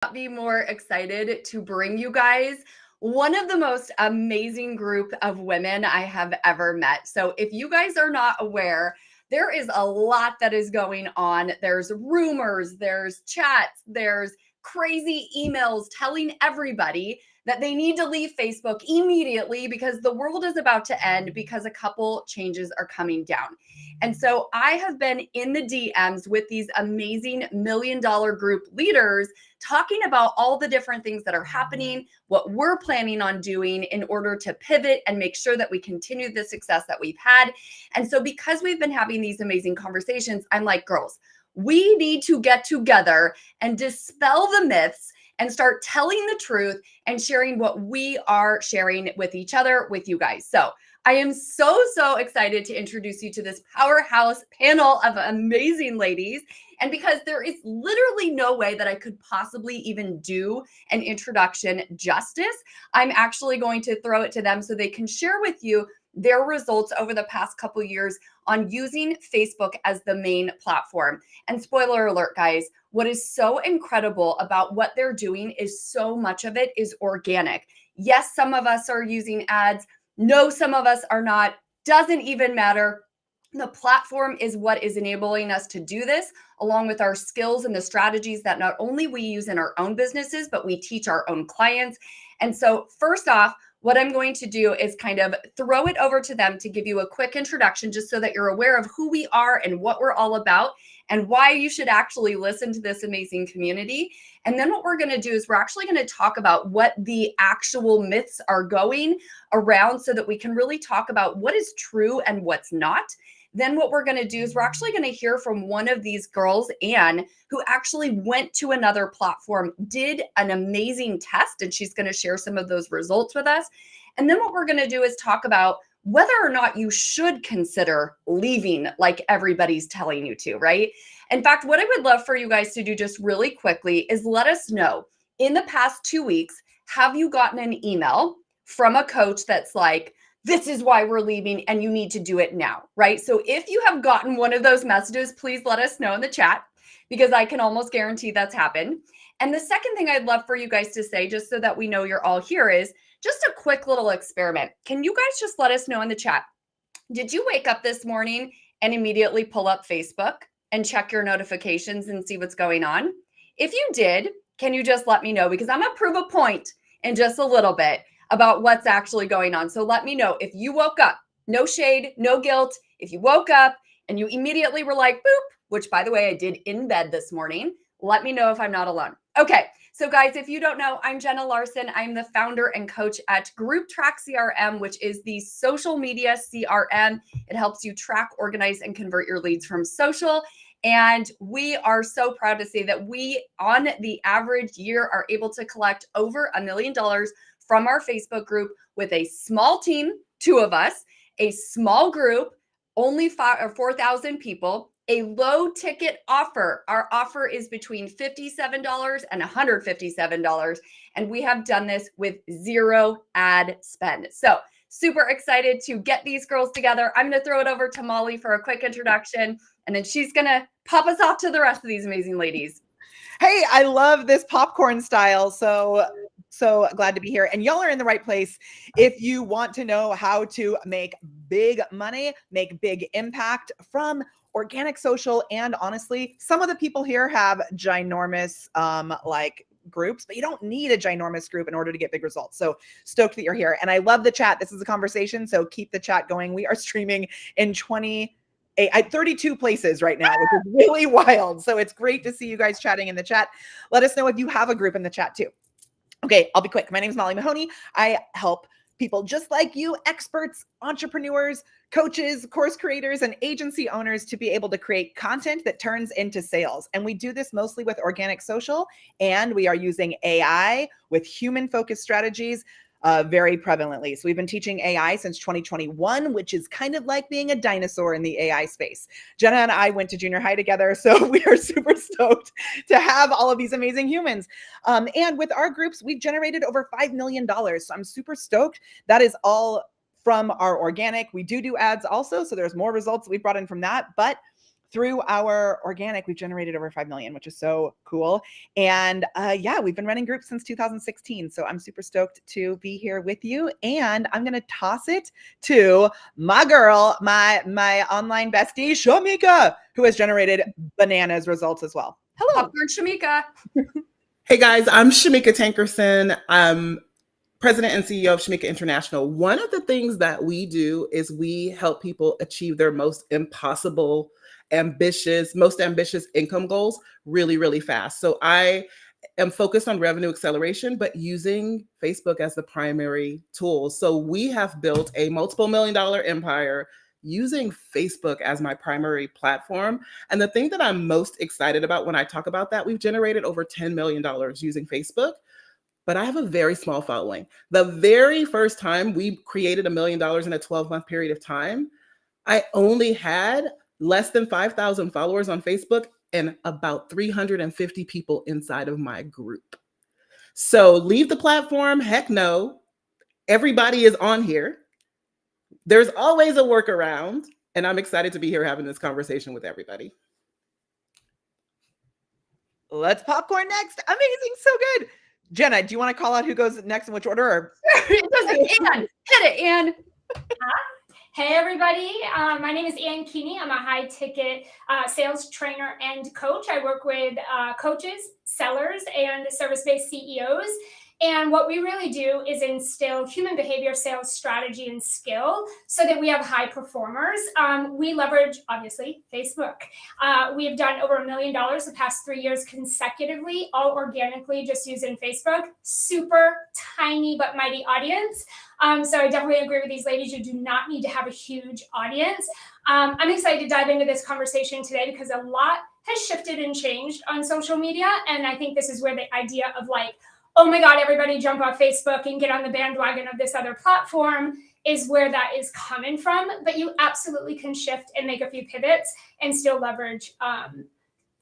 Not be more excited to bring you guys one of the most amazing group of women I have ever met. So if you guys are not aware, there is a lot that is going on. There's rumors, there's chats, there's crazy emails telling everybody that they need to leave Facebook immediately because the world is about to end because a couple changes are coming down. And so I have been in the DMs with these amazing $1 million group leaders talking about all the different things that are happening, what we're planning on doing in order to pivot and make sure that we continue the success that we've had. And so because we've been having these amazing conversations, I'm like, girls, we need to get together and dispel the myths and start telling the truth and sharing what we are sharing with each other, with you guys. So I am so excited to introduce you to this powerhouse panel of amazing ladies. And because there is literally no way that I could possibly even do an introduction justice, I'm actually going to throw it to them so they can share with you their results over the past couple years on using Facebook as the main platform. And spoiler alert, guys, what is so incredible about what they're doing is so much of it is organic. Yes, some of us are using ads. No, some of us are not. Doesn't even matter. The platform is what is enabling us to do this, along with our skills and the strategies that not only we use in our own businesses, but we teach our own clients. And so first off, what I'm going to do is kind of throw it over to them to give you a quick introduction, just so that you're aware of who we are and what we're all about and why you should actually listen to this amazing community. And then what we're going to do is we're actually going to talk about what the actual myths are going around so that we can really talk about what is true and what's not. Then what we're going to do is we're actually going to hear from one of these girls, Anne, who actually went to another platform, did an amazing test, and she's going to share some of those results with us. And then what we're going to do is talk about whether or not you should consider leaving like everybody's telling you to, right? In fact, what I would love for you guys to do just really quickly is let us know, in the past 2 weeks, have you gotten an email from a coach that's like, this is why we're leaving and you need to do it now, right? So if you have gotten one of those messages, please let us know in the chat, because I can almost guarantee that's happened. And the second thing I'd love for you guys to say, just so that we know you're all here, is just a quick little experiment. Can you guys just let us know in the chat, did you wake up this morning and immediately pull up Facebook and check your notifications and see what's going on? If you did, can you just let me know? Because I'm gonna prove a point in just a little bit about what's actually going on. So let me know if you woke up, no shade, no guilt. If you woke up and you immediately were like, boop, which by the way, I did in bed this morning, let me know if I'm not alone. Okay, so guys, if you don't know, I'm Jenna Larson. I'm the founder and coach at Group Track CRM, which is the social media CRM. It helps you track, organize, and convert your leads from social. And we are so proud to say that we, on the average year, are able to collect over $1 million from our Facebook group with a small team, 2 of us, a small group, only 4,000 people, a low ticket offer. Our offer is between $57 and $157. And we have done this with 0 ad spend. So super excited to get these girls together. I'm going to throw it over to Molly for a quick introduction, and then she's going to pop us off to the rest of these amazing ladies. Hey, I love this popcorn style. So glad to be here. And y'all are in the right place. If you want to know how to make big money, make big impact from organic social, and honestly, some of the people here have ginormous groups, but you don't need a ginormous group in order to get big results. So stoked that you're here. And I love the chat. This is a conversation, so keep the chat going. We are streaming in 32 places right now, which is really wild. So it's great to see you guys chatting in the chat. Let us know if you have a group in the chat too. Okay, I'll be quick. My name is Molly Mahoney. I help people just like you, experts, entrepreneurs, coaches, course creators, and agency owners to be able to create content that turns into sales. And we do this mostly with organic social, and we are using AI with human-focused strategies very prevalently. So we've been teaching AI since 2021, which is kind of like being a dinosaur in the AI space. Jenna and I went to junior high together, so we are super stoked to have all of these amazing humans. And with our groups, we've generated over $5 million. So I'm super stoked. That is all from our organic. We do ads also, so there's more results that we've brought in from that. But through our organic, we've generated over 5 million, which is so cool. And yeah, we've been running groups since 2016. So I'm super stoked to be here with you. And I'm going to toss it to my girl, my online bestie, Shamika, who has generated bananas results as well. Hello. Popcorn Shamika. Hey guys, I'm Shamika Tankerson. I'm President and CEO of Shamika International. One of the things that we do is we help people achieve their most ambitious income goals really, really fast. So I am focused on revenue acceleration, but using Facebook as the primary tool. So we have built a multiple $1 million empire using Facebook as my primary platform. And the thing that I'm most excited about when I talk about that, we've generated over $10 million using Facebook, but I have a very small following. The very first time we created $1 million in a 12-month period of time, I only had less than 5,000 followers on Facebook and about 350 people inside of my group. So leave the platform, heck no. Everybody is on here. There's always a workaround, and I'm excited to be here having this conversation with everybody. Let's popcorn next. Amazing. So good. Jenna, do you want to call out who goes next in which order? Or? It doesn't. Ann, hit it, Ann. Hey everybody, my name is Ann Keeney. I'm a high ticket sales trainer and coach. I work with coaches, sellers, and service-based CEOs. And what we really do is instill human behavior, sales strategy, and skill so that we have high performers. We leverage, obviously, Facebook. We have done over $1 million the past 3 years consecutively, all organically, just using Facebook. Super tiny but mighty audience. So I definitely agree with these ladies. You do not need to have a huge audience. I'm excited to dive into this conversation today because a lot has shifted and changed on social media. And I think this is where the idea of like, oh my God, everybody jump off Facebook and get on the bandwagon of this other platform is where that is coming from. But you absolutely can shift and make a few pivots and still leverage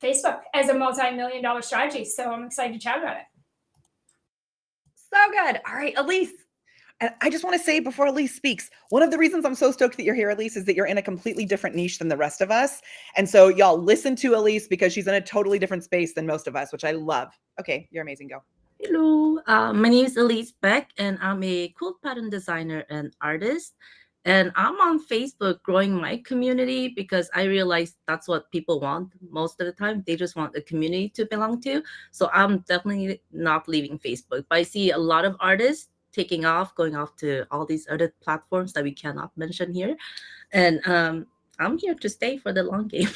Facebook as a multi-million-dollar strategy. So I'm excited to chat about it. So good. All right, Elise. And I just want to say before Elise speaks, one of the reasons I'm so stoked that you're here, Elise, is that you're in a completely different niche than the rest of us. And so y'all listen to Elise because she's in a totally different space than most of us, which I love. Okay, you're amazing. Go. Hello, my name is Elise Beck, and I'm a quilt pattern designer and artist. And I'm on Facebook growing my community because I realize that's what people want most of the time. They just want a community to belong to. So I'm definitely not leaving Facebook. But I see a lot of artists taking off, going off to all these other platforms that we cannot mention here. And I'm here to stay for the long game.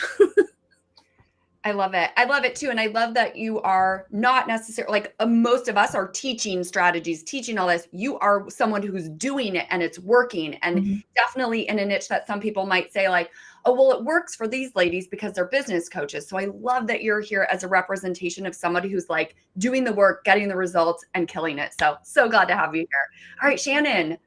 I love it. I love it too. And I love that you are not necessarily like most of us are teaching strategies, teaching all this. You are someone who's doing it and it's working, and definitely in a niche that some people might say like, oh, well, it works for these ladies because they're business coaches. So I love that you're here as a representation of somebody who's like doing the work, getting the results and killing it. So glad to have you here. All right, Shannon.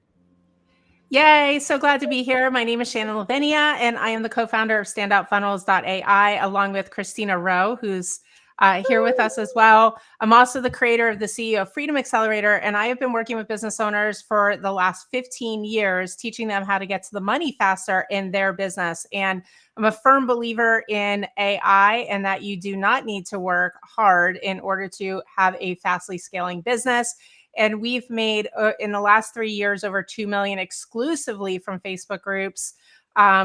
Yay, so glad to be here. My name is Shannon Lavinia, and I am the co-founder of StandOutFunnels.ai, along with Christina Rowe, who's here with us as well. I'm also the creator of the CEO of Freedom Accelerator, and I have been working with business owners for the last 15 years, teaching them how to get to the money faster in their business. And I'm a firm believer in AI and that you do not need to work hard in order to have a fastly scaling business. And we've made, in the last 3 years, over 2 million exclusively from Facebook groups.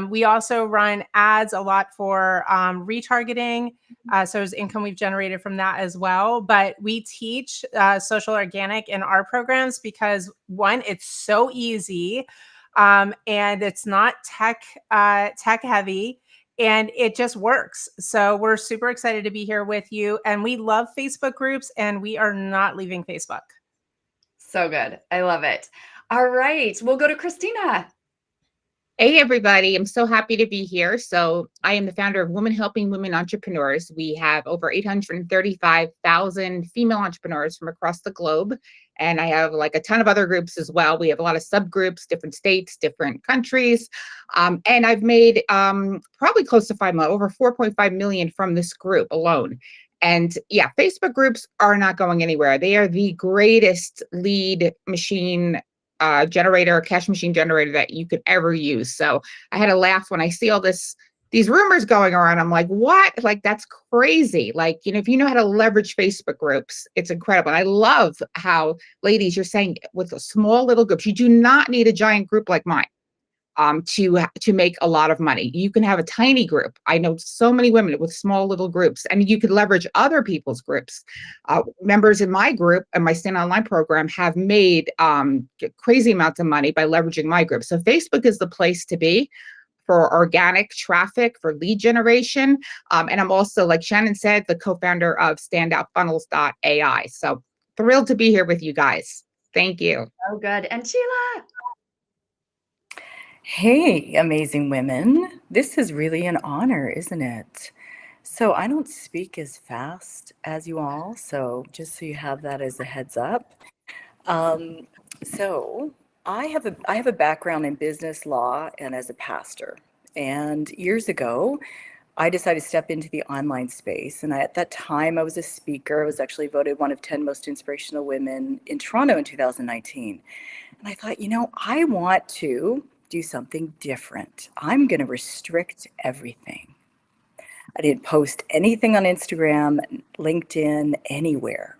We also run ads a lot for retargeting. So there's income we've generated from that as well. But we teach social organic in our programs because, one, it's so easy and it's not tech heavy. And it just works. So we're super excited to be here with you. And we love Facebook groups, and we are not leaving Facebook. So good. I love it. All right. We'll go to Christina. Hey, everybody. I'm so happy to be here. So I am the founder of Women Helping Women Entrepreneurs. We have over 835,000 female entrepreneurs from across the globe. And I have like a ton of other groups as well. We have a lot of subgroups, different states, different countries. And I've made probably close to 5 million, over 4.5 million from this group alone. And yeah, Facebook groups are not going anywhere. They are the greatest lead machine generator, cash machine generator that you could ever use. So I had a laugh when I see all this these rumors going around. I'm like, what? Like, that's crazy. Like, if you know how to leverage Facebook groups, it's incredible. And I love how, ladies, you're saying with a small little groups, you do not need a giant group like mine to make a lot of money. You can have a tiny group. I know so many women with small little groups, and you could leverage other people's groups. Members in my group and my Stand Online program have made crazy amounts of money by leveraging my group. So Facebook is the place to be for organic traffic, for lead generation. And I'm also, like Shannon said, the co-founder of standoutfunnels.ai. So thrilled to be here with you guys. Thank you. Oh, good. And Sheila. Hey, amazing women. This is really an honor, isn't it? So I don't speak as fast as you all, so just so you have that as a heads up. So I have a background in business law and as a pastor. And years ago, I decided to step into the online space. And at that time, I was a speaker. I was actually voted one of 10 most inspirational women in Toronto in 2019. And I thought, I want to do something different. I'm going to restrict everything. I didn't post anything on Instagram, LinkedIn, anywhere.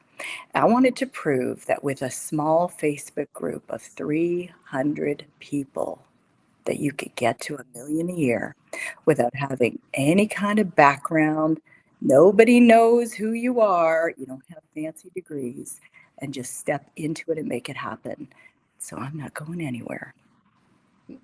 I wanted to prove that with a small Facebook group of 300 people, that you could get to $1 million a year without having any kind of background. Nobody knows who you are. You don't have fancy degrees, and just step into it and make it happen. So I'm not going anywhere.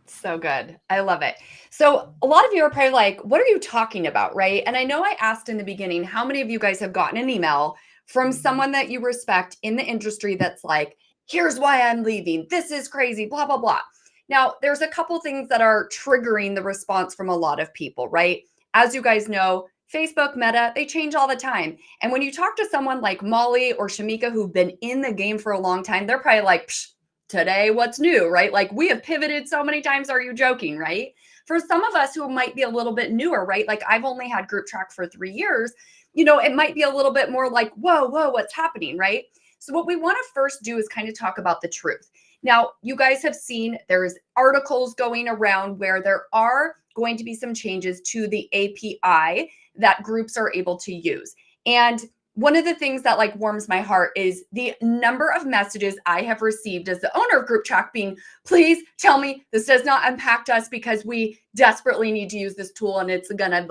So good. I love it. So a lot of you are probably like, what are you talking about? Right. And I know I asked in the beginning, how many of you guys have gotten an email from someone that you respect in the industry that's like, here's why I'm leaving. This is crazy, blah, blah, blah. Now, there's a couple things that are triggering the response from a lot of people, right? As you guys know, Facebook, Meta, they change all the time. And when you talk to someone like Molly or Shamika, who've been in the game for a long time, they're probably like, psh, today, what's new, right? Like, we have pivoted so many times. Are you joking, right? For some of us who might be a little bit newer, right? Like, I've only had Group Track for 3 years. It might be a little bit more like, whoa, what's happening, right? So what we want to first do is kind of talk about the truth. Now, you guys have seen there's articles going around where there are going to be some changes to the API that groups are able to use. And one of the things that like warms my heart is the number of messages I have received as the owner of Group Track being, please tell me this does not impact us because we desperately need to use this tool and it's gonna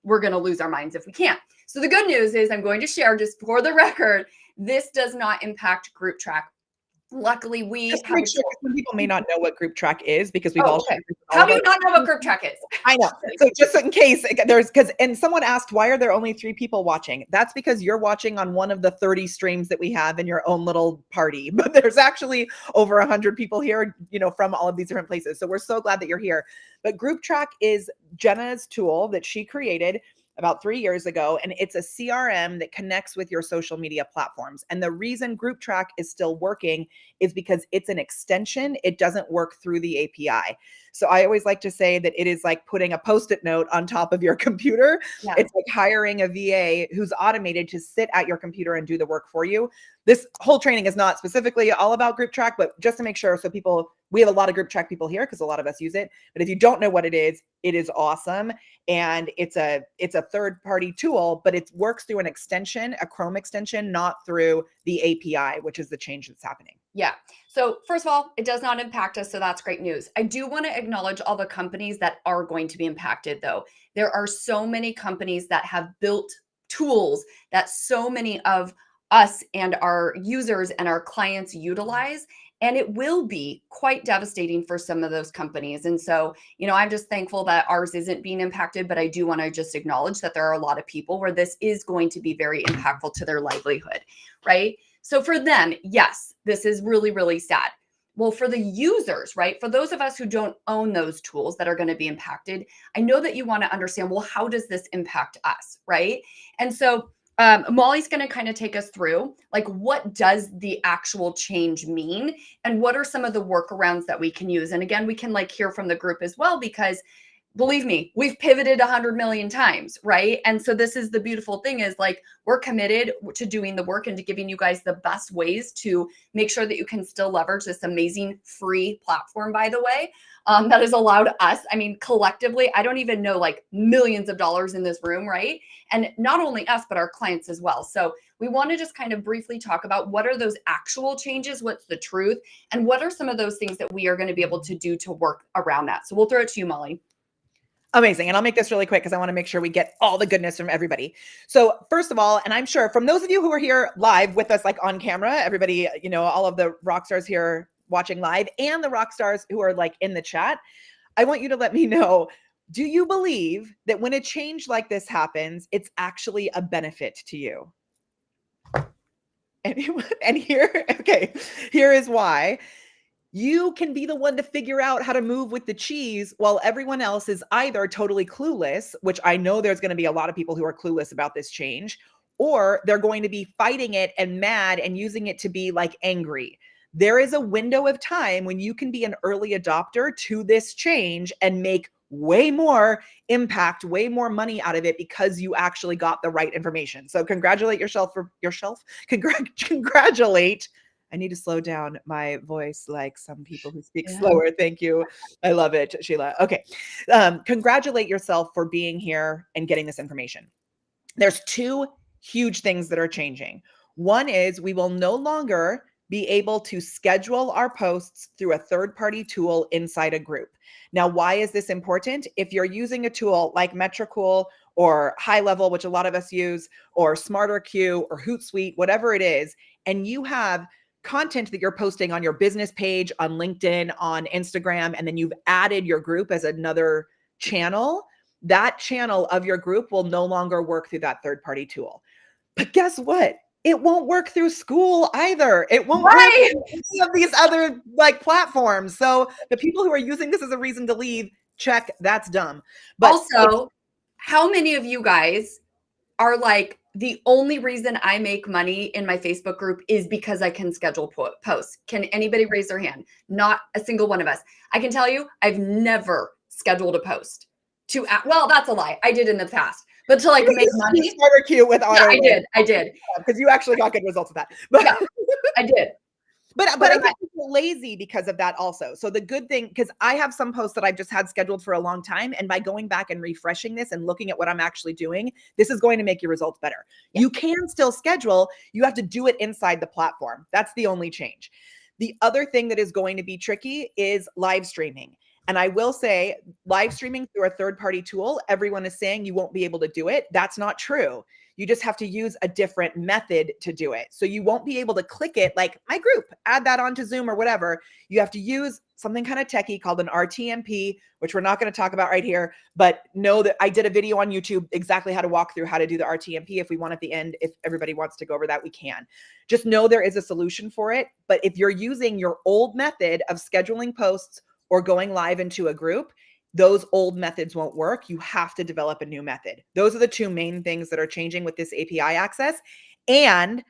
we're gonna lose our minds if we can't. So the good news is I'm going to share, just for the record, this does not impact Group Track. Luckily, we just make sure some people may not know what Group Track is because we've all. Okay. How do you not know what Group Track is? I know. So just in case and someone asked, why are there only 3 people watching? That's because you're watching on one of the 30 streams that we have in your own little party, but there's actually over 100 people here, from all of these different places. So we're so glad that you're here. But Group Track is Jenna's tool that she created about 3 years ago, and it's a CRM that connects with your social media platforms. And the reason Group Track is still working is because it's an extension. It doesn't work through the API. So I always like to say that it is like putting a Post-it note on top of your computer. Yeah. It's like hiring a VA who's automated to sit at your computer and do the work for you. This whole training is not specifically all about Group Track, but just to make sure, so we have a lot of Group Track people here because a lot of us use it. But if you don't know what it is awesome. And it's a third-party tool, but it works through an extension, a Chrome extension, not through the API, which is the change that's happening. Yeah. So first of all, it does not impact us. So that's great news. I do want to acknowledge all the companies that are going to be impacted, though. There are so many companies that have built tools that so many of us and our users and our clients utilize. And it will be quite devastating for some of those companies. And so, I'm just thankful that ours isn't being impacted, but I do want to just acknowledge that there are a lot of people where this is going to be very impactful to their livelihood, right? So for them, yes, this is really, really sad. Well, for the users, right? For those of us who don't own those tools that are going to be impacted, I know that you want to understand, well, how does this impact us, right? And so Molly's going to kind of take us through, like, what does the actual change mean? And what are some of the workarounds that we can use? And again, we can hear from the group as well, because believe me, we've pivoted 100 million times, right? And so this is the beautiful thing is like, we're committed to doing the work and to giving you guys the best ways to make sure that you can still leverage this amazing free platform, by the way, that has allowed us, I mean, collectively, I don't even know, like millions of dollars in this room, right? And not only us, but our clients as well. So we want to just kind of briefly talk about what are those actual changes, what's the truth, and what are some of those things that we are going to be able to do to work around that. So we'll throw it to you, Molly. Amazing. And I'll make this really quick because I want to make sure we get all the goodness from everybody. So first of all, and I'm sure from those of you who are here live with us, like on camera, everybody, you know, all of the rock stars here watching live and the rock stars who are like in the chat, I want you to let me know, do you believe that when a change like this happens, it's actually a benefit to you? And here, okay, here is why. You can be the one to figure out how to move with the cheese while everyone else is either totally clueless, which I know there's going to be a lot of people who are clueless about this change, or they're going to be fighting it and mad and using it to be like angry. There is a window of time when you can be an early adopter to this change and make way more impact, way more money out of it because you actually got the right information. So congratulate yourself for yourself. Congratulate. I need to slow down my voice like some people who speak slower. Thank you. I love it, Sheila. Okay. Congratulate yourself for being here and getting this information. There's two huge things that are changing. One is we will no longer be able to schedule our posts through a third-party tool inside a group. Now, why is this important? If you're using a tool like Metricool or High Level, which a lot of us use, or SmarterQ or Hootsuite, whatever it is, and you have content that you're posting on your business page, on LinkedIn, on Instagram, and then you've added your group as another channel, that channel of your group will no longer work through that third-party tool. But guess what? It won't work through school either. It won't work through any of these other like platforms. So the people who are using this as a reason to leave, check, that's dumb. But also, how many of you guys are like, the only reason I make money in my Facebook group is because I can schedule posts? Can anybody raise their hand? Not a single one of us. I can tell you, I've never scheduled a post to, well, that's a lie. I did in the past, but to like make money. SmarterQ with auto. Yeah, I did. Because you actually got good results with that. But yeah, I did. But I think people lazy because of that also. So the good thing, because I have some posts that I've just had scheduled for a long time. And by going back and refreshing this and looking at what I'm actually doing, this is going to make your results better. Yeah. You can still schedule. You have to do it inside the platform. That's the only change. The other thing that is going to be tricky is live streaming. And I will say live streaming through a third-party tool, everyone is saying you won't be able to do it. That's not true. You just have to use a different method to do it. So you won't be able to click it like my group, add that onto Zoom or whatever. You have to use something kind of techie called an RTMP, which we're not going to talk about right here, but know that I did a video on YouTube exactly how to walk through how to do the RTMP. If we want at the end, if everybody wants to go over that, we can. Just know there is a solution for it. But if you're using your old method of scheduling posts or going live into a group, those old methods won't work. You have to develop a new method. Those are the two main things that are changing with this API access. And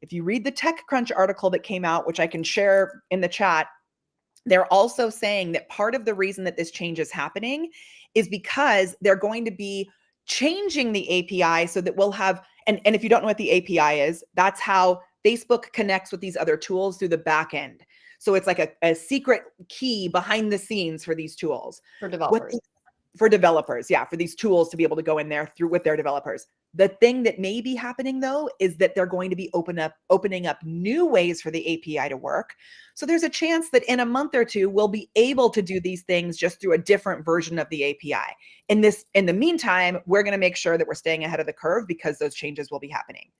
if you read the TechCrunch article that came out, which I can share in the chat, they're also saying that part of the reason that this change is happening is because they're going to be changing the API so that we'll have, and if you don't know what the API is, that's how Facebook connects with these other tools through the back end. So it's like a secret key behind the scenes for these tools. For developers. For developers, yeah, for these tools to be able to go in there through with their developers. The thing that may be happening though is that they're going to be opening up new ways for the API to work. So there's a chance that in a month or two, we'll be able to do these things just through a different version of the API. In the meantime, we're going to make sure that we're staying ahead of the curve because those changes will be happening.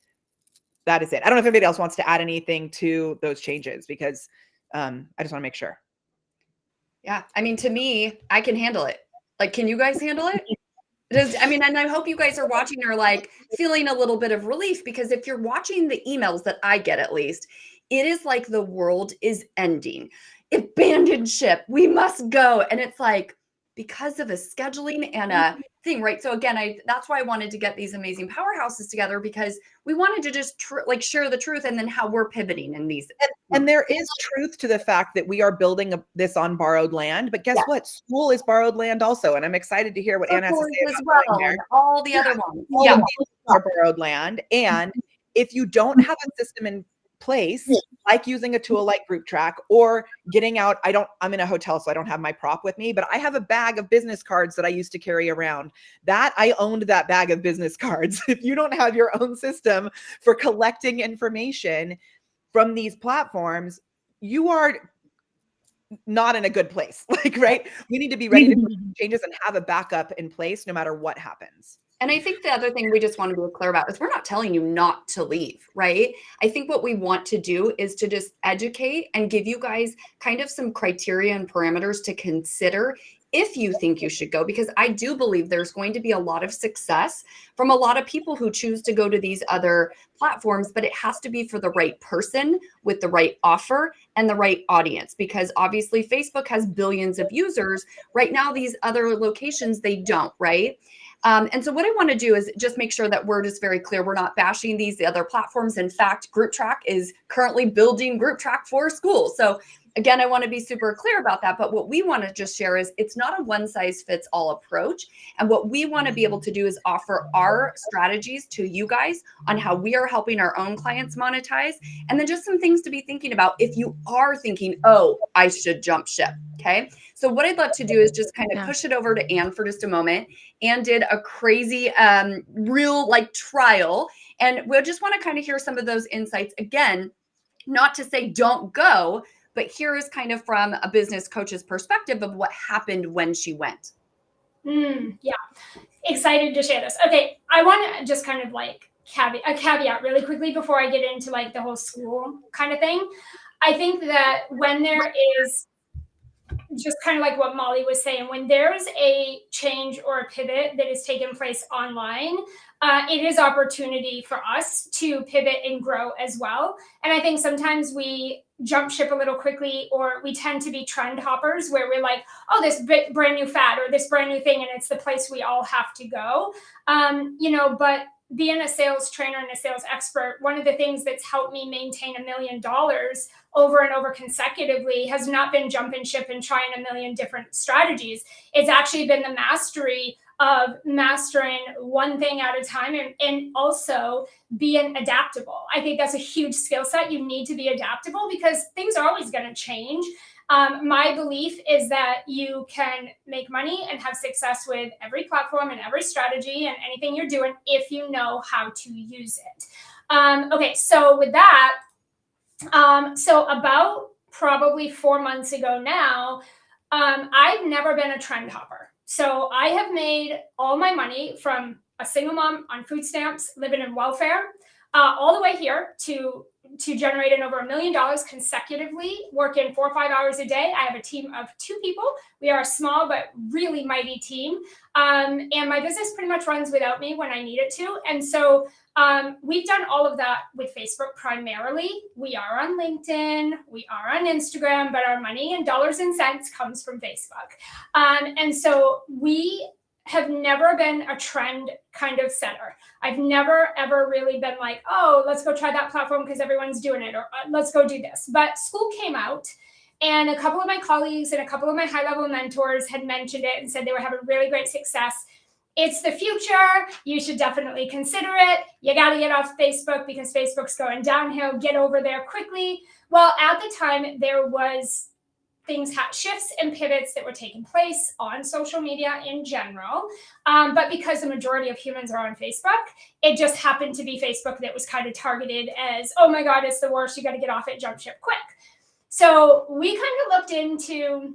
That is it. I don't know if anybody else wants to add anything to those changes because I just want to make sure. Yeah. I mean, to me, I can handle it. Like, can you guys handle it? And I hope you guys are watching or like feeling a little bit of relief, because if you're watching the emails that I get, at least, it is like the world is ending. Abandoned ship. We must go. And it's like, because of a scheduling and a thing, right? So again, that's why I wanted to get these amazing powerhouses together, because we wanted to just share the truth and then how we're pivoting in these. And there is truth to the fact that we are building this on borrowed land, but guess Yeah. what? School is borrowed land also. And I'm excited to hear what Anna has to say as about well, going there. and all the other ones. All Yeah. of these are borrowed land. And if you don't have a system in place, like using a tool like Group Track or getting out, I'm in a hotel, so I don't have my prop with me, but I have a bag of business cards that I used to carry around. That I owned that bag of business cards. If you don't have your own system for collecting information from these platforms, you are not in a good place. Like, right? We need to be ready to make changes and have a backup in place no matter what happens. And I think the other thing we just want to be clear about is we're not telling you not to leave, right? I think what we want to do is to just educate and give you guys kind of some criteria and parameters to consider if you think you should go, because I do believe there's going to be a lot of success from a lot of people who choose to go to these other platforms, but it has to be for the right person with the right offer and the right audience, because obviously Facebook has billions of users. Right now, these other locations, they don't, right? And so what I want to do is just make sure that we're just very clear. We're not bashing the other platforms. In fact, Group Track is currently building Group Track for schools. So again, I want to be super clear about that. But what we want to just share is it's not a one size fits all approach. And what we want to be able to do is offer our strategies to you guys on how we are helping our own clients monetize. And then just some things to be thinking about if you are thinking, oh, I should jump ship. Okay. So what I'd love to do is just kind of push it over to Anne for just a moment. Anne did a crazy, real like trial. And we'll just want to kind of hear some of those insights. Again, not to say don't go, but here is kind of from a business coach's perspective of what happened when she went. Yeah, excited to share this. Okay, I want to just kind of like caveat really quickly before I get into like the whole school kind of thing. I think that when there is just kind of like what Molly was saying, when there's a change or a pivot that is taking place online, it is opportunity for us to pivot and grow as well. And I think sometimes we jump ship a little quickly, or we tend to be trend hoppers where we're like, oh, this brand new fad or this brand new thing, and it's the place we all have to go. But being a sales trainer and a sales expert, one of the things that's helped me maintain $1 million over and over consecutively has not been jumping ship and trying a million different strategies. It's actually been the mastery of mastering one thing at a time, and also being adaptable. I think that's a huge skill set. You need to be adaptable because things are always going to change. My belief is that you can make money and have success with every platform and every strategy and anything you're doing if you know how to use it. Okay, so with that, so about probably 4 months ago now, I've never been a trend hopper. So I have made all my money from a single mom on food stamps, living in welfare, all the way here to generating over $1 million consecutively, working 4 or 5 hours a day. I have a team of 2 people. We are a small but really mighty team. And my business pretty much runs without me when I need it to. And so we've done all of that with Facebook primarily. We are on LinkedIn, we are on Instagram, but our money in dollars and cents comes from Facebook. And so we have never been a trend kind of setter. I've never, ever really been like, oh, let's go try that platform because everyone's doing it, or let's go do this. But school came out, and a couple of my colleagues and a couple of my high-level mentors had mentioned it and said they were having really great success. It's the future. You should definitely consider it. You got to get off Facebook because Facebook's going downhill. Get over there quickly. Well, at the time, there was shifts and pivots that were taking place on social media in general. But because the majority of humans are on Facebook, it just happened to be Facebook that was kind of targeted as, oh my God, it's the worst. You got to get off it, jump ship quick. So we kind of looked into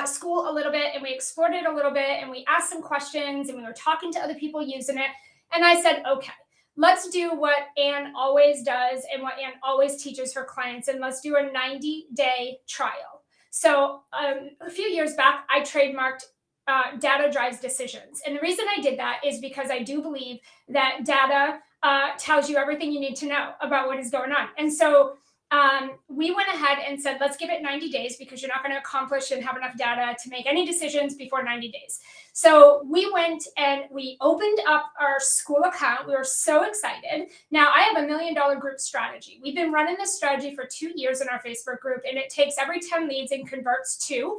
school a little bit, and we explored it a little bit, and we asked some questions, and we were talking to other people using it. And I said, okay, let's do what Anne always does and what Anne always teaches her clients, and let's do a 90-day trial. So a few years back, I trademarked data drives decisions. And the reason I did that is because I do believe that data tells you everything you need to know about what is going on. And so we went ahead and said, let's give it 90 days because you're not going to accomplish and have enough data to make any decisions before 90 days. So we went and we opened up our school account. We were so excited. Now I have $1 million group strategy. We've been running this strategy for 2 years in our Facebook group, and it takes every 10 leads and converts 2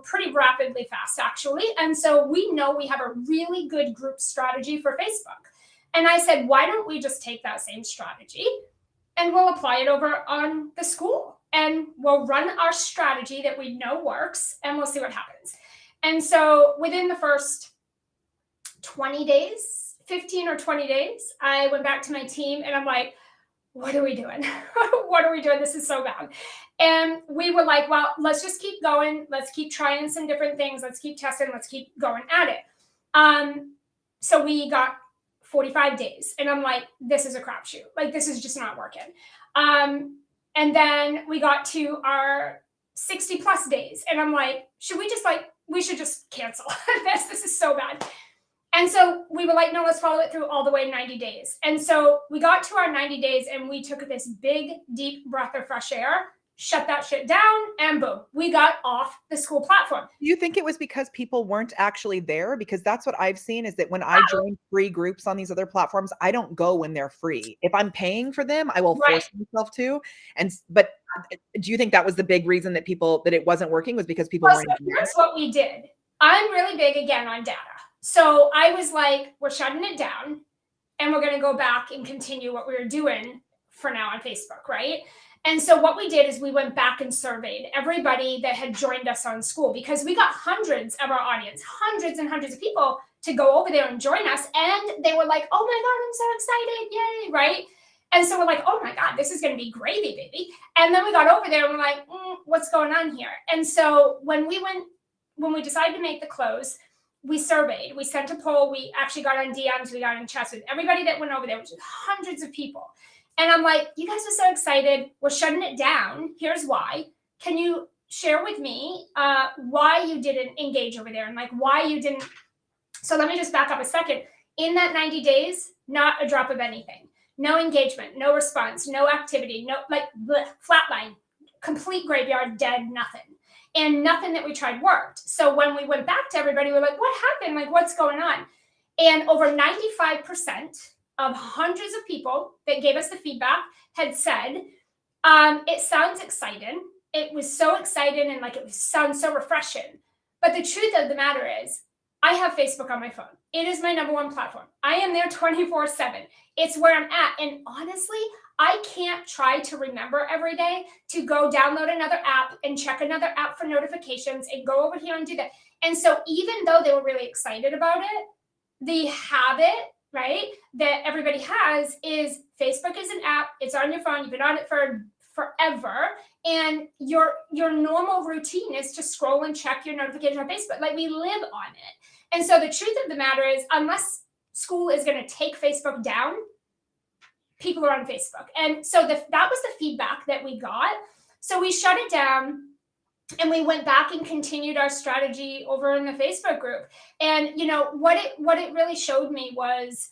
pretty rapidly fast, actually. And so we know we have a really good group strategy for Facebook. And I said, why don't we just take that same strategy and we'll apply it over on the school, and we'll run our strategy that we know works, and we'll see what happens. And so within the first 20 days, 15 or 20 days, I went back to my team and I'm like, what are we doing? What are we doing? This is so bad. And we were like, well, let's just keep going. Let's keep trying some different things. Let's keep testing. Let's keep going at it. So we got 45 days. And I'm like, this is a crapshoot. Like, this is just not working. And then we got to our 60 plus days. And I'm like, we should just cancel this. This is so bad. And so we were like, no, let's follow it through all the way 90 days. And so we got to our 90 days and we took this big, deep breath of fresh air, shut that shit down, and boom, we got off the school platform. Do you think it was because people weren't actually there? Because that's what I've seen, is that when I join free groups on these other platforms, I don't go when they're free. If I'm paying for them, I will force myself to. But do you think that was the big reason that it wasn't working, was because people weren't there? Here's what we did. I'm really big again on data. So I was like, we're shutting it down and we're going to go back and continue what we were doing for now on Facebook, right? And so what we did is we went back and surveyed everybody that had joined us on school, because we got hundreds of our audience, hundreds and hundreds of people to go over there and join us. And they were like, oh my God, I'm so excited. Yay, right? And so we're like, oh my God, this is going to be gravy, baby. And then we got over there and we're like, what's going on here? And so when we decided to make the close, we surveyed, we sent a poll, we actually got on DMs, we got in chats with everybody that went over there, which is hundreds of people. And I'm like, you guys are so excited. We're shutting it down. Here's why. Can you share with me why you didn't engage over there and like why you didn't? So let me just back up a second. In that 90 days, not a drop of anything. No engagement, no response, no activity, no flatline, complete graveyard, dead, nothing. And nothing that we tried worked. So when we went back to everybody, we're like, what happened? Like, what's going on? And over 95% of hundreds of people that gave us the feedback had said, it sounds exciting. It was so exciting and like it sounds so refreshing. But the truth of the matter is, I have Facebook on my phone. It is my #1 platform. I am there 24/7. It's where I'm at. And honestly, I can't try to remember every day to go download another app and check another app for notifications and go over here and do that. And so even though they were really excited about it, the habit, right, that everybody has is Facebook is an app. It's on your phone. You've been on it for forever. And your normal routine is to scroll and check your notifications on Facebook. Like, we live on it. And so the truth of the matter is, unless school is going to take Facebook down, people are on Facebook. And so that was the feedback that we got. So we shut it down and we went back and continued our strategy over in the Facebook group. And you know what it really showed me was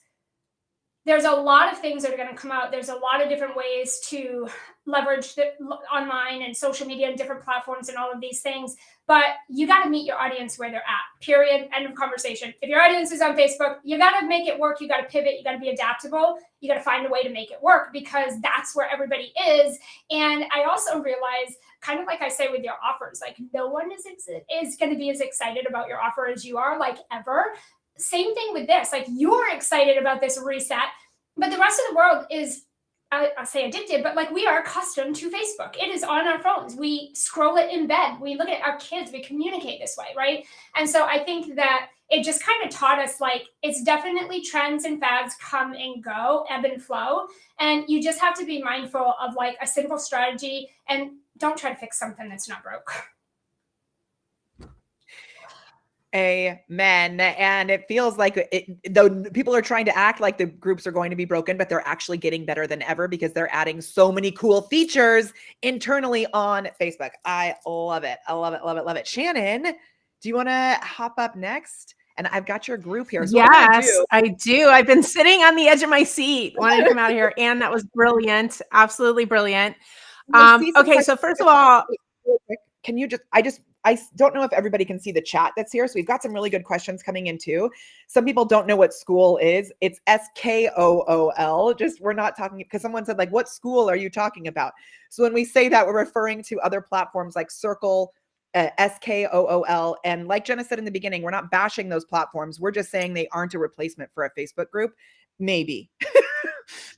there's a lot of things that are going to come out. There's a lot of different ways to leverage the online and social media and different platforms and all of these things. But you got to meet your audience where they're at, period, end of conversation. If your audience is on Facebook, you got to make it work. You got to pivot. You got to be adaptable. You got to find a way to make it work, because that's where everybody is. And I also realized, kind of like I say with your offers, like no one is going to be as excited about your offer as you are, like ever. Same thing with this. Like, you're excited about this reset, but the rest of the world is, I'll say addicted, but like, we are accustomed to Facebook. It is on our phones. We scroll it in bed. We look at our kids. We communicate this way, right? And so I think that it just kind of taught us, like, it's definitely trends and fads come and go, ebb and flow. And you just have to be mindful of like a simple strategy, and don't try to fix something that's not broke. Amen. And it feels like though people are trying to act like the groups are going to be broken, but they're actually getting better than ever because they're adding so many cool features internally on Facebook. I love it. I love it. Love it. Love it. Shannon, do you want to hop up next? And I've got your group here. So yes, I do. I've been sitting on the edge of my seat wanting to come out here. And that was brilliant. Absolutely brilliant. I see some Okay, so questions. first of all, Real quick, can you don't know if everybody can see the chat that's here. So we've got some really good questions coming in too. Some people don't know what school is. It's SKOOL. Just we're not talking because someone said like, what school are you talking about? So when we say that, we're referring to other platforms like Circle, SKOOL. And like Jenna said in the beginning, we're not bashing those platforms. We're just saying they aren't a replacement for a Facebook group. Maybe.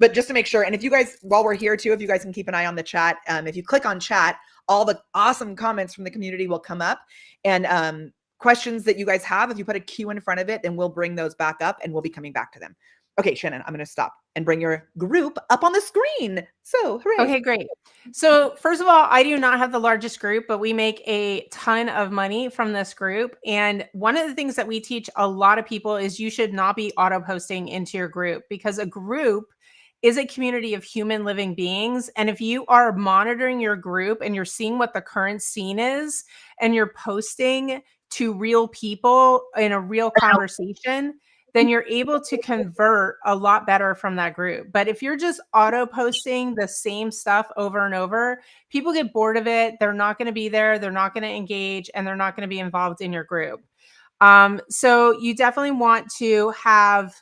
But just to make sure, and if you guys, while we're here too, if you guys can keep an eye on the chat, if you click on chat, all the awesome comments from the community will come up, and questions that you guys have, if you put a Q in front of it, then we'll bring those back up and we'll be coming back to them. Okay, Shannon, I'm going to stop and bring your group up on the screen. So hooray. okay, great. So first of all, I do not have the largest group, but we make a ton of money from this group. And one of the things that we teach a lot of people is you should not be auto posting into your group, because a group is a community of human living beings. And if you are monitoring your group and you're seeing what the current scene is and you're posting to real people in a real conversation, then you're able to convert a lot better from that group. But if you're just auto posting the same stuff over and over, people get bored of it. They're not going to be there. They're not going to engage, and they're not going to be involved in your group. So you definitely want to have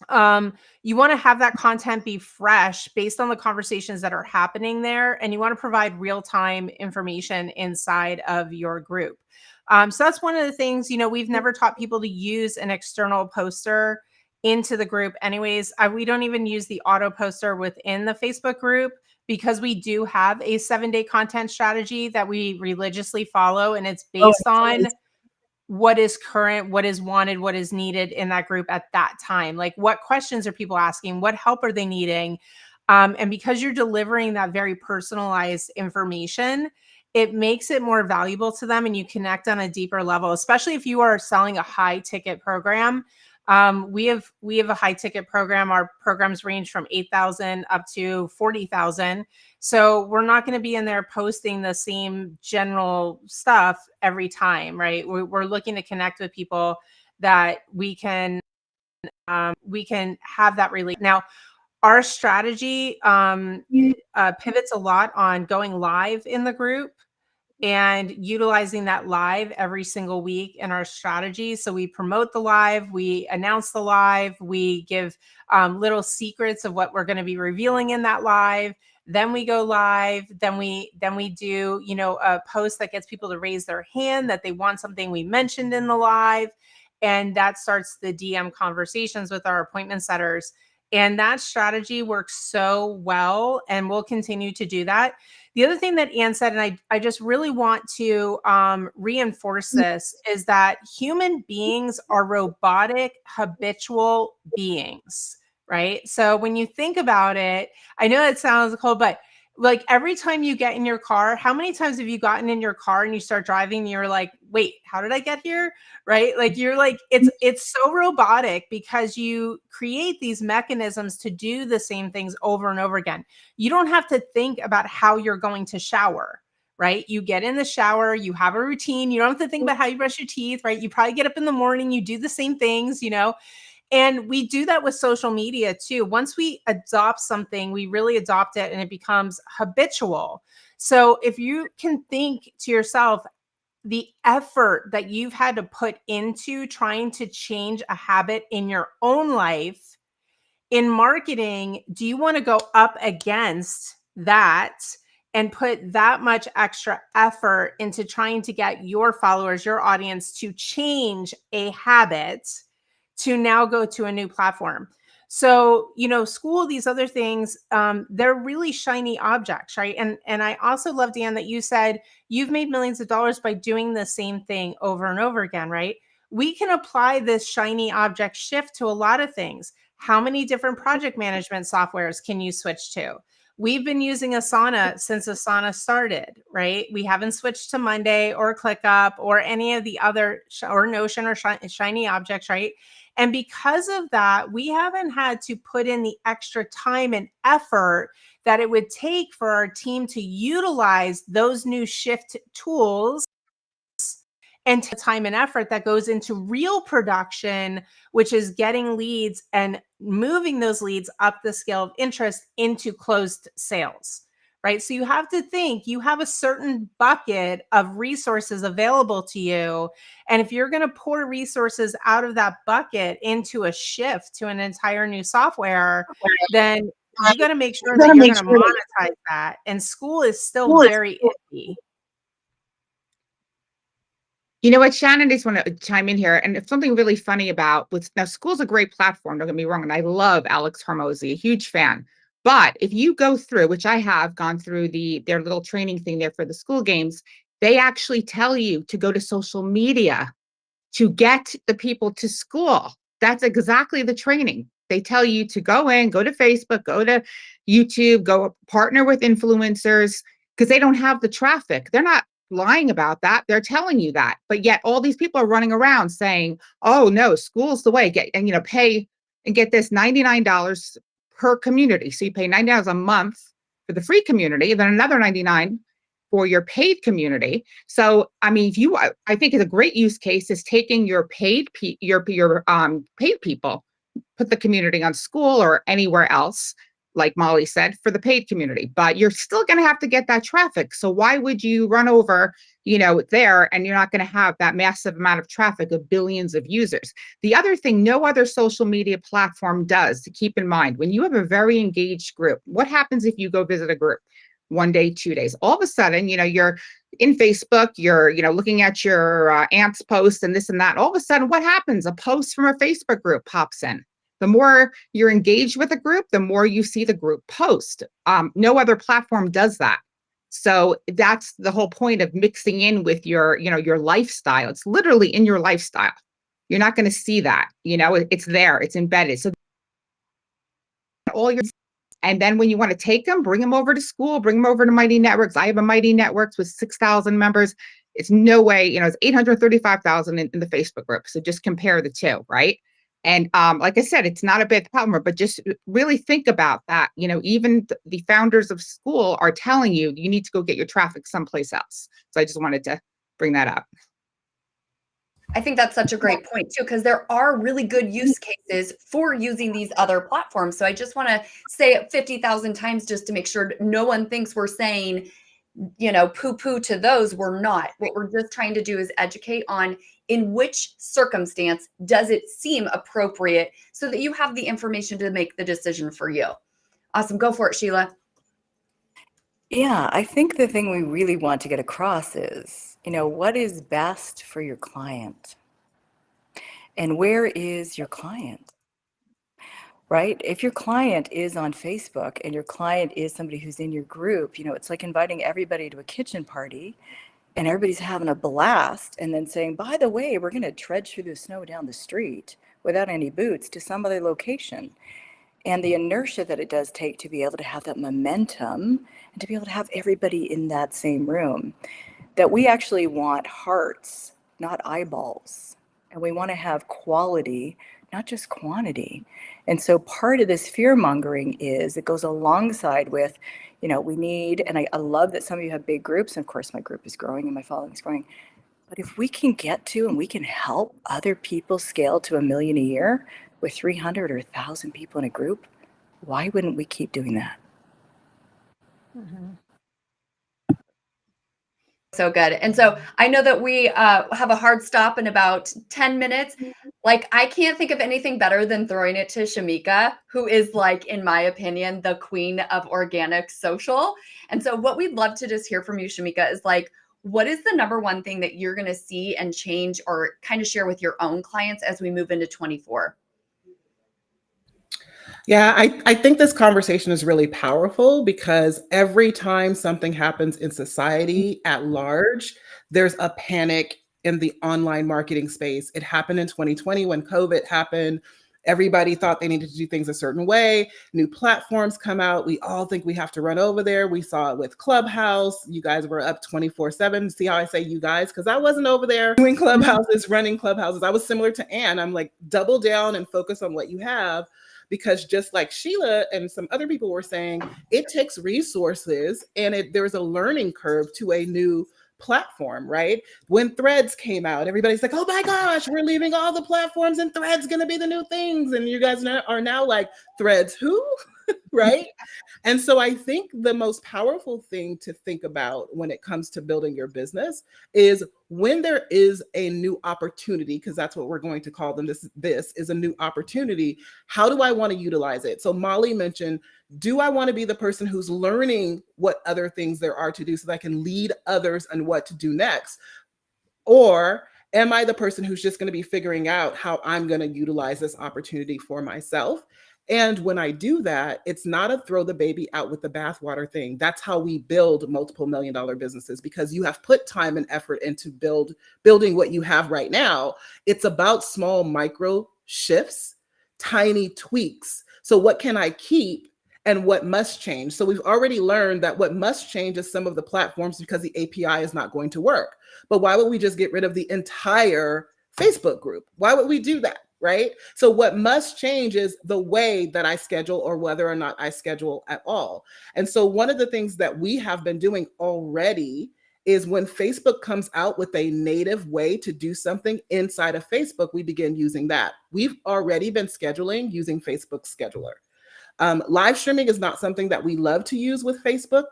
that content be fresh based on the conversations that are happening there. And you want to provide real-time information inside of your group. So that's one of the things, we've never taught people to use an external poster into the group anyways. We don't even use the auto poster within the Facebook group, because we do have a 7-day content strategy that we religiously follow. And it's based on what is current, what is wanted, what is needed in that group at that time. Like, what questions are people asking? What help are they needing? And because you're delivering that very personalized information, it makes it more valuable to them, and you connect on a deeper level, especially if you are selling a high ticket program. We have a high ticket program. Our programs range from 8,000 up to 40,000. So we're not going to be in there posting the same general stuff every time, right? We're looking to connect with people that we can have that relate. Now, our strategy pivots a lot on going live in the group and utilizing that live every single week in our strategy. So we promote the live, we announce the live, we give little secrets of what we're going to be revealing in that live. Then we go live. Then we do, a post that gets people to raise their hand that they want something we mentioned in the live, and that starts the DM conversations with our appointment setters. And that strategy works so well, and we'll continue to do that. The other thing that Anne said, and I just really want to reinforce this, is that human beings are robotic, habitual beings, right? So when you think about it, I know it sounds cold, but like every time you get in your car, how many times have you gotten in your car and you start driving and you're like, wait, how did I get here? Right? Like you're like, it's so robotic because you create these mechanisms to do the same things over and over again. You don't have to think about how you're going to shower, right? You get in the shower, you have a routine. You don't have to think about how you brush your teeth, right? You probably get up in the morning, you do the same things, And we do that with social media too. Once we adopt something, we really adopt it and it becomes habitual. So if you can think to yourself, the effort that you've had to put into trying to change a habit in your own life, in marketing, do you want to go up against that and put that much extra effort into trying to get your followers, your audience to change a habit to now go to a new platform? So, school, these other things, they're really shiny objects, right? And I also love, Dan, that you said you've made millions of dollars by doing the same thing over and over again, right? We can apply this shiny object shift to a lot of things. How many different project management softwares can you switch to? We've been using Asana since Asana started, right? We haven't switched to Monday or ClickUp or any of the other, or Notion or shiny objects, right? And because of that, we haven't had to put in the extra time and effort that it would take for our team to utilize those new shift tools and time and effort that goes into real production, which is getting leads and moving those leads up the scale of interest into closed sales, right? So you have to think you have a certain bucket of resources available to you. And if you're going to pour resources out of that bucket into a shift to an entire new software, then you got to make sure that you're going to monetize that. And school is still very iffy. You know what, Shannon, I just want to chime in here. And if something really funny about with now, school's a great platform, don't get me wrong. And I love Alex Hormozy, a huge fan. But if you go through, which I have gone through their little training thing there for the school games, they actually tell you to go to social media to get the people to school. That's exactly the training. They tell you to go in, go to Facebook, go to YouTube, go partner with influencers because they don't have the traffic. They're not lying about that. They're telling you that. But yet all these people are running around saying, oh no, school's the way. Get and pay and get this $99 per community. So you pay $90 a month for the free community, and then another $99 for your paid community. So, I mean, I think it's a great use case is taking your paid paid people, put the community on school or anywhere else, like Molly said, for the paid community. But you're still going to have to get that traffic. So why would you run over, there, and you're not going to have that massive amount of traffic of billions of users? The other thing, no other social media platform does, to keep in mind, when you have a very engaged group, what happens if you go visit a group? 1 day, 2 days, all of a sudden, you're in Facebook, you're, looking at your aunt's post and this and that. All of a sudden, what happens? A post from a Facebook group pops in. The more you're engaged with a group, the more you see the group post. No other platform does that. So that's the whole point of mixing in with your lifestyle. It's literally in your lifestyle. You're not going to see that, it's there, it's embedded. So all your And then when you want to take them, bring them over to school, bring them over to Mighty Networks. I have a Mighty Networks with 6,000 members. It's no way, it's 835,000 in the Facebook group. So just compare the two, right? And like I said, it's not a big problem, but just really think about that. Even the founders of school are telling you, you need to go get your traffic someplace else. So I just wanted to bring that up. I think that's such a great point too, because there are really good use cases for using these other platforms. So I just want to say it 50,000 times just to make sure no one thinks we're saying, poo-poo to those. We're not. What we're just trying to do is educate on in which circumstance does it seem appropriate so that you have the information to make the decision for you. Awesome. Go for it, Sheila. Yeah, I think the thing we really want to get across is, what is best for your client? And where is your client? Right? If your client is on Facebook and your client is somebody who's in your group, it's like inviting everybody to a kitchen party and everybody's having a blast and then saying, by the way, we're going to trudge through the snow down the street without any boots to some other location. And the inertia that it does take to be able to have that momentum and to be able to have everybody in that same room, that we actually want hearts, not eyeballs. And we want to have quality, not just quantity. And so part of this fear mongering is it goes alongside with, we need, and I love that some of you have big groups. And of course, my group is growing and my following is growing. But if we can get to and we can help other people scale to 1 million a year with 300 or 1,000 people in a group, why wouldn't we keep doing that? Mm-hmm. So good. And so I know that we have a hard stop in about 10 minutes. Like, I can't think of anything better than throwing it to Shamika, who is, like, in my opinion, the queen of organic social. And so what we'd love to just hear from you, Shamika, is like, what is the number one thing that you're going to see and change or kind of share with your own clients as we move into 24? Yeah, I think this conversation is really powerful because every time something happens in society at large, there's a panic in the online marketing space. It happened in 2020 when COVID happened. Everybody thought they needed to do things a certain way. New platforms come out. We all think we have to run over there. We saw it with Clubhouse. You guys were up 24/7. See how I say you guys? Because I wasn't over there doing Clubhouses, running Clubhouses. I was similar to Anne. I'm like, double down and focus on what you have. Because just like Sheila and some other people were saying, it takes resources and there's a learning curve to a new platform, right? When Threads came out, everybody's like, oh my gosh, we're leaving all the platforms and Threads gonna be the new things. And you guys are now like, Threads who? right? And so I think the most powerful thing to think about when it comes to building your business is when there is a new opportunity, because that's what we're going to call them. This is a new opportunity. How do I want to utilize it? So Molly mentioned, do I want to be the person who's learning what other things there are to do so that I can lead others on what to do next? Or am I the person who's just going to be figuring out how I'm going to utilize this opportunity for myself? And when I do that, it's not a throw the baby out with the bathwater thing. That's how we build multiple $1 million businesses, because you have put time and effort into building what you have right now. It's about small micro shifts, tiny tweaks. So what can I keep and what must change? So we've already learned that what must change is some of the platforms because the API is not going to work. But why would we just get rid of the entire Facebook group? Why would we do that? Right? So what must change is the way that I schedule, or whether or not I schedule at all. And so one of the things that we have been doing already is when Facebook comes out with a native way to do something inside of Facebook, we begin using that. We've already been scheduling using Facebook Scheduler. Live streaming is not something that we love to use with Facebook.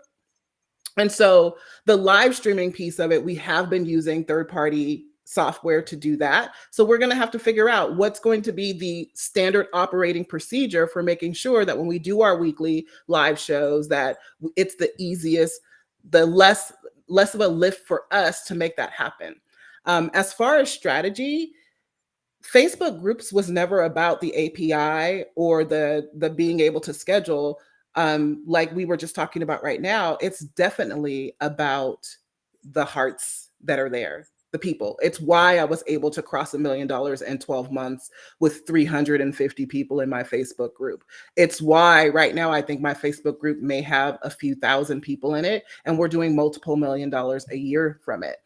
And so the live streaming piece of it, we have been using third-party software to do that. So we're going to have to figure out what's going to be the standard operating procedure for making sure that when we do our weekly live shows, that it's the easiest, the less of a lift for us to make that happen. As far as strategy, Facebook groups was never about the API or the being able to schedule. Like we were just talking about right now, it's definitely about the hearts that are there, the people. It's why I was able to cross $1 million in 12 months with 350 people in my Facebook group. It's why right now I think my Facebook group may have a few thousand people in it, and we're doing multiple $1 million a year from it.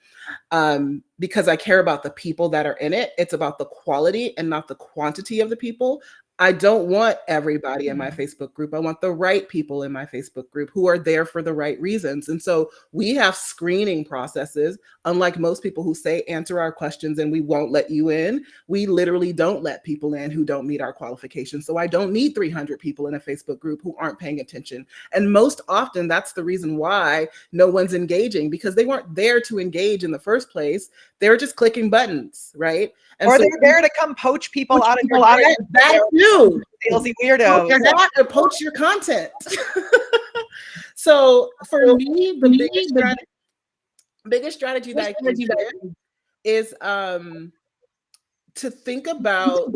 Because I care about the people that are in it. It's about the quality and not the quantity of the people. I don't want everybody in my Facebook group. I want the right people in my Facebook group who are there for the right reasons. And so we have screening processes, unlike most people who say, answer our questions and we won't let you in. We literally don't let people in who don't meet our qualifications. So I don't need 300 people in a Facebook group who aren't paying attention. And most often that's the reason why no one's engaging, because they weren't there to engage in the first place. They were just clicking buttons, right? And or so they're there to come poach people out of your that too. salesy weirdos. They're not to poach your content. So for me, the biggest strategy that I can share is to think about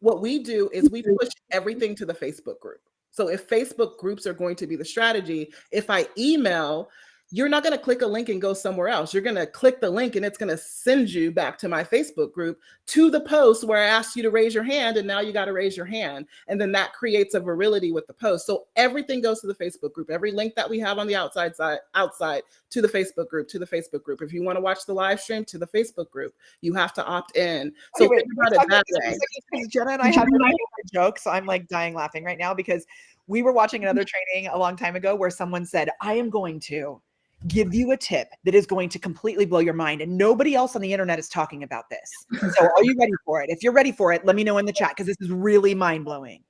what we do is we push everything to the Facebook group. So if Facebook groups are going to be the strategy, if I email, you're not going to click a link and go somewhere else. You're going to click the link and it's going to send you back to my Facebook group to the post where I asked you to raise your hand, and now you got to raise your hand. And then that creates a virility with the post. So everything goes to the Facebook group. Every link that we have on the outside to the Facebook group, If you want to watch the live stream, to the Facebook group, you have to opt in. So think about it that way. Jenna and I have a joke, so I'm like dying laughing right now, because we were watching another training a long time ago where someone said, I am going to give you a tip that is going to completely blow your mind, and nobody else on the internet is talking about this. So are you ready for it? If you're ready for it, let me know in the chat, because this is really mind-blowing.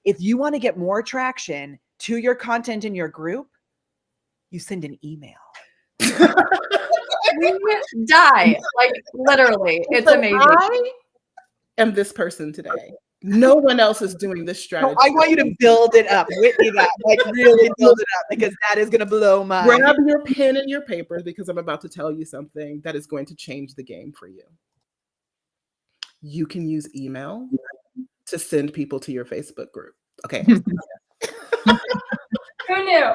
If you want to get more traction to your content in your group, you send an email. We die, like literally. It's amazing. I am this person today. No one else is doing this strategy. No, I want you to build it up. Whitney that. Like really build it up, because that is going to blow my mind. Grab your pen and your paper, because I'm about to tell you something that is going to change the game for you. You can use email to send people to your Facebook group. Okay. Who knew?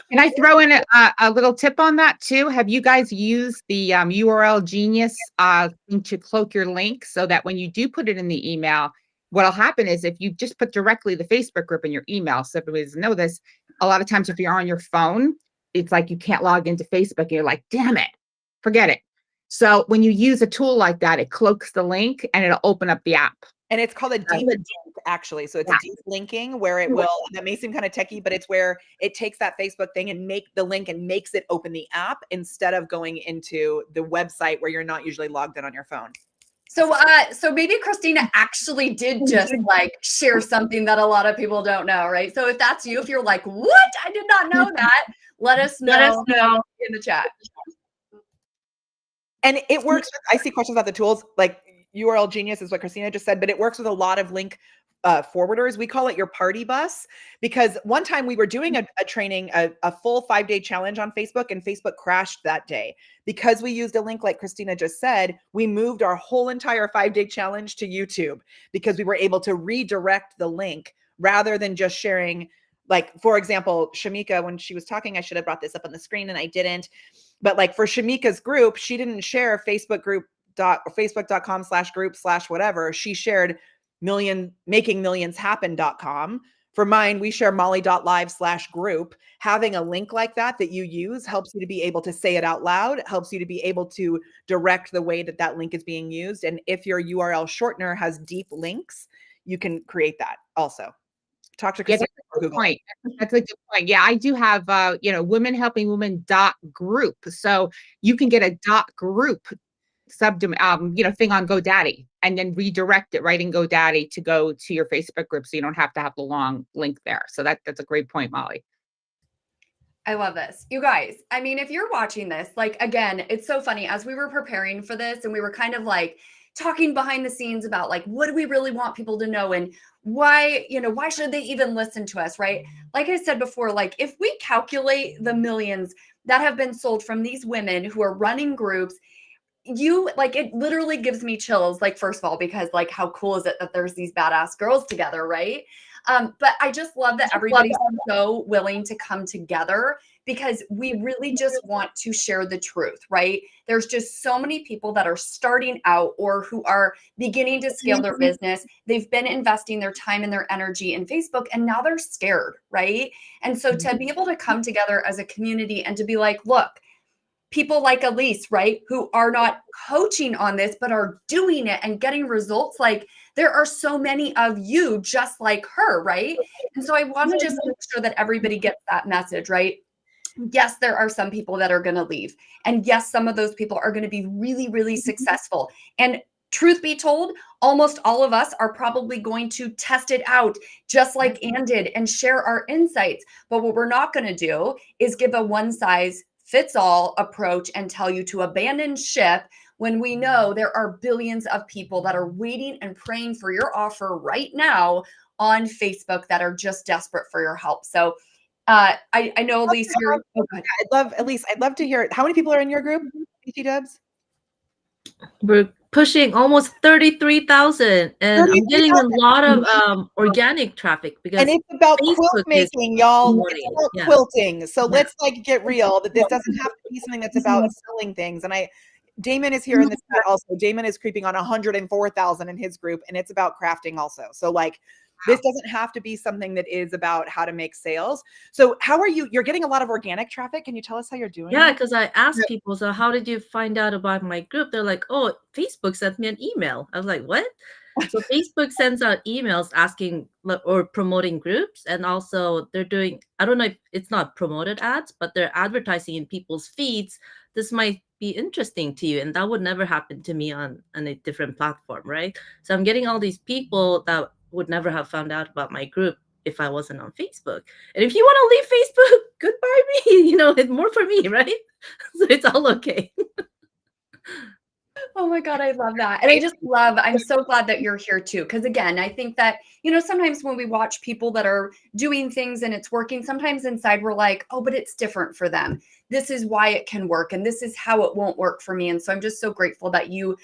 Can I throw in a little tip on that too? Have you guys used the URL Genius to cloak your link, so that when you do put it in the email, what'll happen is if you just put directly the Facebook group in your email, so everybody doesn't know this, a lot of times if you're on your phone, it's like you can't log into Facebook and you're like, damn it, forget it. So when you use a tool like that, it cloaks the link and it'll open up the app. And it's called a deep link, actually. So it's deep linking, where it will, that may seem kind of techie, but it's where it takes that Facebook thing and make the link and makes it open the app instead of going into the website where you're not usually logged in on your phone. So maybe Christina actually did just like share something that a lot of people don't know, right? So if that's you, if you're like, what? I did not know that, let us know in the chat. And it works. I see questions about the tools, like URL Genius is what Christina just said, but it works with a lot of link forwarders. We call it your party bus, because one time we were doing a training, a full 5-day challenge on Facebook, and Facebook crashed that day. Because we used a link like Christina just said, we moved our whole entire 5-day challenge to YouTube, because we were able to redirect the link rather than just sharing. Like, for example, Shamika, when she was talking, I should have brought this up on the screen and I didn't. But like for Shamika's group, she didn't share facebook.com/group/whatever. She shared makingmillionshappen.com. For mine, we share molly.live/group. Having a link like that you use helps you to be able to say it out loud, helps you to be able to direct the way that link is being used. And if your URL shortener has deep links, you can create that also. Talk to Christina. That's a good point. That's a good point. Yeah, I do have women helping women .group. So you can get a .group thing on GoDaddy and then redirect it right in GoDaddy to go to your Facebook group, so you don't have to have the long link there. So that's a great point, Molly. I love this. You guys, I mean, if you're watching this, like, again, it's so funny. As we were preparing for this and we were kind of like talking behind the scenes about like, what do we really want people to know and why should they even listen to us, right? Like I said before, like if we calculate the millions that have been sold from these women who are running groups, it literally gives me chills. Like, first of all, because like, how cool is it that there's these badass girls together, right? But I just love that everybody's so willing to come together, because we really just want to share the truth, right? There's just so many people that are starting out or who are beginning to scale their business. They've been investing their time and their energy in Facebook, and now they're scared, right? And so to be able to come together as a community and to be like, look, people like Elise, right, who are not coaching on this, but are doing it and getting results. Like, there are so many of you just like her, right? And so I want to just make sure that everybody gets that message, right? Yes, there are some people that are going to leave. And yes, some of those people are going to be really, really successful. And truth be told, almost all of us are probably going to test it out, just like Ann did, and share our insights. But what we're not going to do is give a one-size-fits-all approach and tell you to abandon ship, when we know there are billions of people that are waiting and praying for your offer right now on Facebook that are just desperate for your help. So I know, Elise, you're. I'd love to hear it. How many people are in your group, BT Dubs? We're pushing almost 33,000, and I'm getting a lot of organic traffic, because and it's about Facebook quilt making, y'all. It's about quilting. So Yeah. let's like get real, that this doesn't have to be something that's about selling things. And Damon is here in the chat also. Damon is creeping on 104,000 in his group, and it's about crafting also. So like, this doesn't have to be something that is about how to make sales. So how are you're getting a lot of organic traffic. Can you tell us how you're doing? Yeah, because I asked people, so how did you find out about my group? They're like, oh, Facebook sent me an email. I was like, what? So Facebook sends out emails asking or promoting groups. And also they're doing, I don't know if it's not promoted ads, but they're advertising in people's feeds. This might be interesting to you. And that would never happen to me on a different platform, right? So I'm getting all these people that would never have found out about my group if I wasn't on Facebook. And if you want to leave Facebook, goodbye me. It's more for me, right? So it's all okay. Oh my God, I love that. And I'm so glad that you're here too. Because again, I think that, sometimes when we watch people that are doing things and it's working, sometimes inside we're like, oh, but it's different for them. This is why it can work. And this is how it won't work for me. And so I'm just so grateful that you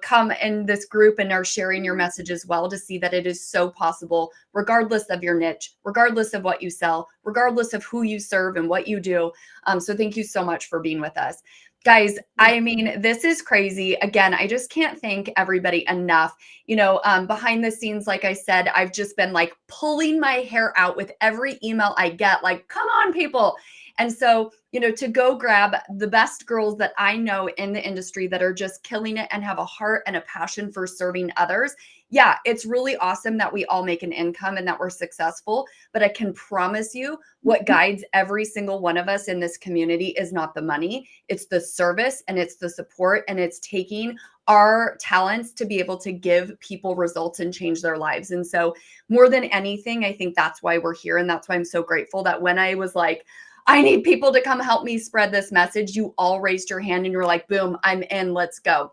come in this group and are sharing your message as well, to see that it is so possible, regardless of your niche, regardless of what you sell, regardless of who you serve and what you do. So thank you so much for being with us. Guys, I mean, this is crazy. Again, I just can't thank everybody enough. Behind the scenes, like I said, I've just been like pulling my hair out with every email I get, like, come on, people. And so, to go grab the best girls that I know in the industry that are just killing it and have a heart and a passion for serving others. Yeah, it's really awesome that we all make an income and that we're successful. But I can promise you, what guides every single one of us in this community is not the money. It's the service, and it's the support, and it's taking our talents to be able to give people results and change their lives. And so more than anything, I think that's why we're here. And that's why I'm so grateful that when I was like, I need people to come help me spread this message, you all raised your hand and you're like, boom, I'm in, let's go.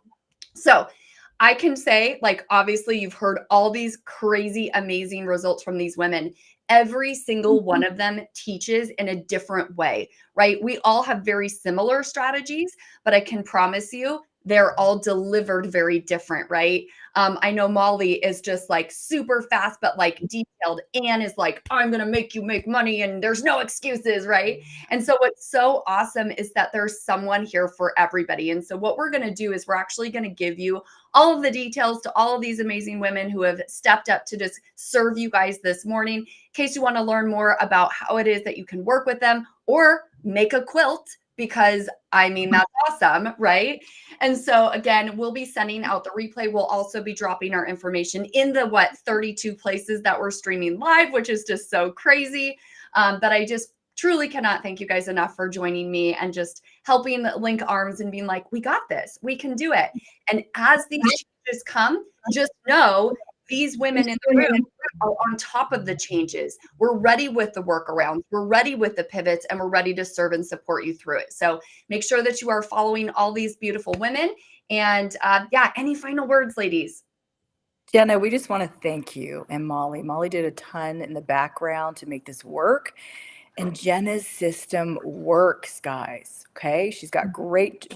So I can say, like, obviously you've heard all these crazy, amazing results from these women. Every single one of them teaches in a different way, right? We all have very similar strategies, but I can promise you they're all delivered very different, right? I know Molly is just like super fast, but like detailed. Anne is like, I'm going to make you make money and there's no excuses, right? And so what's so awesome is that there's someone here for everybody. And so what we're going to do is we're actually going to give you all of the details to all of these amazing women who have stepped up to just serve you guys this morning. In case you want to learn more about how it is that you can work with them or make a quilt, because I mean, that's awesome, right? And so again, we'll be sending out the replay. We'll also be dropping our information in the 32 places that we're streaming live, which is just so crazy. But I just truly cannot thank you guys enough for joining me and just helping link arms and being like, we got this, we can do it. And as these changes come, just know these women in the room are on top of the changes. We're ready with the workarounds. We're ready with the pivots, and we're ready to serve and support you through it. So make sure that you are following all these beautiful women. And yeah, any final words, ladies? Jenna, we just want to thank you and Molly. Molly did a ton in the background to make this work. And Jenna's system works, guys. Okay. She's got great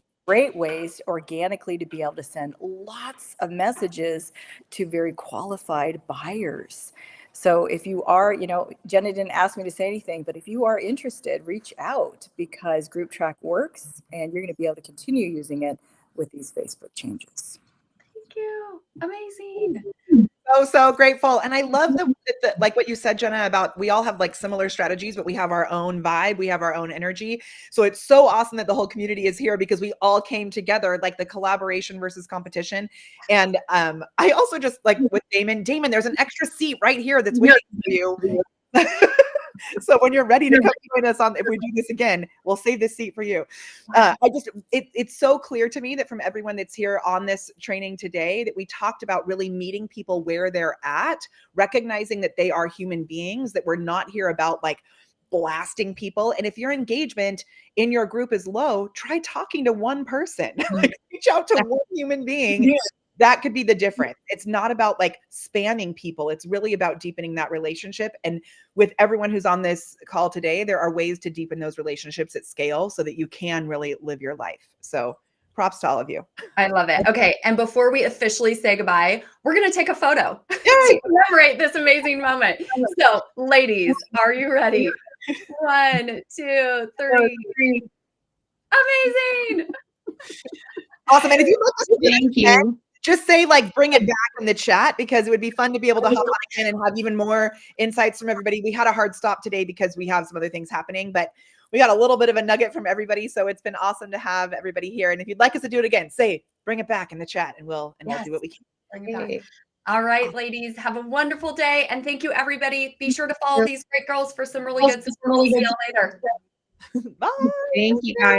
ways organically to be able to send lots of messages to very qualified buyers. So if you are, Jenna didn't ask me to say anything, but if you are interested, reach out, because Group Track works and you're going to be able to continue using it with these Facebook changes. Thank you. Amazing. So grateful. And I love the like what you said, Jenna, about we all have like similar strategies, but we have our own vibe. We have our own energy. So it's so awesome that the whole community is here because we all came together, like the collaboration versus competition. And I also just like with Damon, there's an extra seat right here that's waiting for you. So when you're ready to come join us if we do this again, we'll save this seat for you. It's so clear to me that from everyone that's here on this training today, that we talked about really meeting people where they're at, recognizing that they are human beings, that we're not here about like blasting people. And if your engagement in your group is low, try talking to one person. Like, reach out to one human being. Yeah. That could be the difference. It's not about like spamming people. It's really about deepening that relationship. And with everyone who's on this call today, there are ways to deepen those relationships at scale so that you can really live your life. So props to all of you. I love it. Okay. And before we officially say goodbye, we're going to take a photo to commemorate this amazing moment. So ladies, are you ready? 1, 2, 3. Amazing. Awesome. And if you look, thank you. Just say like, bring it back in the chat, because it would be fun to be able to hop on again and have even more insights from everybody. We had a hard stop today because we have some other things happening, but we got a little bit of a nugget from everybody. So it's been awesome to have everybody here. And if you'd like us to do it again, say, bring it back in the chat and we'll do what we can. Bring it back. All right, ladies, have a wonderful day. And thank you, everybody. Be sure to follow these great girls for some really good support. We'll see y'all later. Bye. Thank you, guys.